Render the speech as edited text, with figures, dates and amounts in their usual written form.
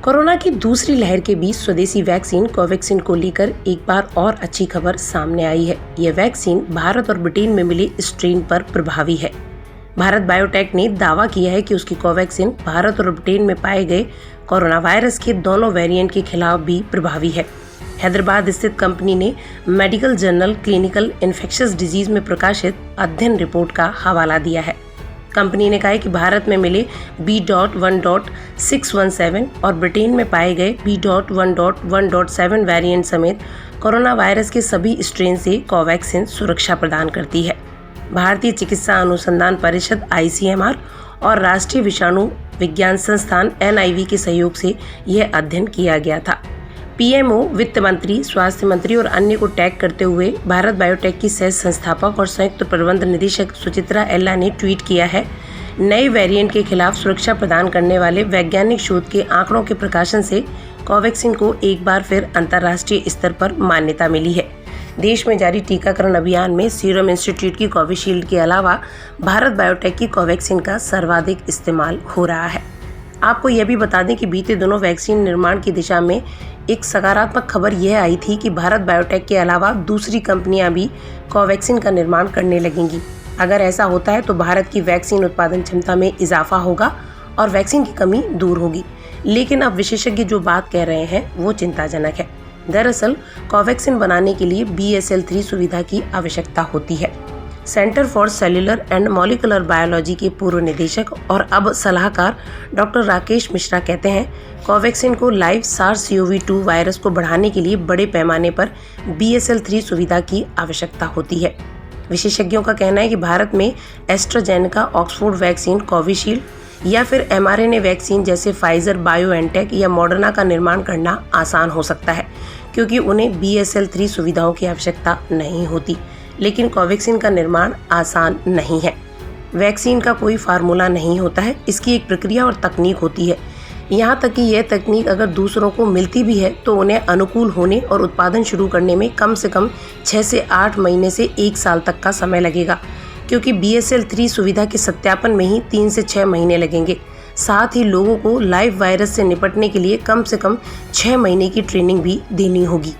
Corona की दूसरी लहर के बीच स्वदेशी वैक्सीन कोवैक्सीन को लेकर एक बार और अच्छी खबर सामने आई है। यह वैक्सीन भारत और ब्रिटेन में मिले स्ट्रेन पर प्रभावी है। भारत बायोटेक ने दावा किया है कि उसकी कोवैक्सीन भारत और ब्रिटेन में पाए गए कोरोना वायरस के दोनों वेरिएंट के खिलाफ भी प्रभावी है। हैदराबाद स्थित कंपनी ने medical journal clinical infectious disease में प्रकाशित अध्ययन रिपोर्ट का हवाला दिया है। कंपनी ने कहा है कि भारत में मिले B.1.617 और ब्रिटेन में पाए गए B.1.1.7 वेरिएंट समेत कोरोना वायरस के सभी स्ट्रेन से कोवैक्सीन सुरक्षा प्रदान करती है। भारतीय चिकित्सा अनुसंधान परिषद ICMR और राष्ट्रीय विषाणु विज्ञान संस्थान NIV के सहयोग से यह अध्ययन किया गया था। PMO, वित्त मंत्री, स्वास्थ्य मंत्री और अन्य को टैग करते हुए भारत बायोटेक की सह संस्थापक और संयुक्त प्रबंध निदेशक सुचित्रा एल्ला ने ट्वीट किया है, नए वेरिएंट के खिलाफ सुरक्षा प्रदान करने वाले वैज्ञानिक शोध के आंकड़ों के प्रकाशन से कोवैक्सीन को एक बार फिर अंतर्राष्ट्रीय स्तर पर मान्यता मिली है। देश में जारी टीकाकरण अभियान में सीरम इंस्टीट्यूट की कोविशील्ड के अलावा भारत बायोटेक की कोवैक्सीन का सर्वाधिक इस्तेमाल हो रहा है। आपको यह भी बता दें कि बीते दिनों वैक्सीन निर्माण की दिशा में एक सकारात्मक खबर यह आई थी कि भारत बायोटेक के अलावा दूसरी कंपनियां भी कोवैक्सीन का निर्माण करने लगेंगी। अगर ऐसा होता है तो भारत की वैक्सीन उत्पादन क्षमता में इजाफा होगा और वैक्सीन की कमी दूर होगी। लेकिन अब विशेषज्ञ जो बात कह रहे हैं वो चिंताजनक है। दरअसल कोवैक्सीन बनाने के लिए BSL-3 सुविधा की आवश्यकता होती है। Centre for cellular and molecular biology के पूर्व निदेशक और अब सलाहकार डॉक्टर राकेश मिश्रा कहते हैं, कोवैक्सीन को लाइव SARS-CoV-2 वायरस को बढ़ाने के लिए बड़े पैमाने पर BSL-3 सुविधा की आवश्यकता होती है। विशेषज्ञों का कहना है कि भारत में एस्ट्राजेनेका, ऑक्सफोर्ड वैक्सीन, कोविशील्ड या फिर mRNA वैक्सीन जैसे फाइजर, बायोएनटेक या मॉडर्ना का निर्माण करना आसान हो सकता है, क्योंकि उन्हें BSL-3 सुविधाओं की आवश्यकता नहीं होती। लेकिन कोवैक्सीन का निर्माण आसान नहीं है। वैक्सीन का कोई फार्मूला नहीं होता है, इसकी एक प्रक्रिया और तकनीक होती है। यहाँ तक कि यह तकनीक अगर दूसरों को मिलती भी है तो उन्हें अनुकूल होने और उत्पादन शुरू करने में कम से कम 6 से 8 महीने से 1 साल तक का समय लगेगा, क्योंकि BSL-3 सुविधा के सत्यापन में ही 3 से 6 महीने लगेंगे। साथ ही लोगों को लाइव वायरस से निपटने के लिए कम से कम 6 महीने की ट्रेनिंग भी देनी होगी।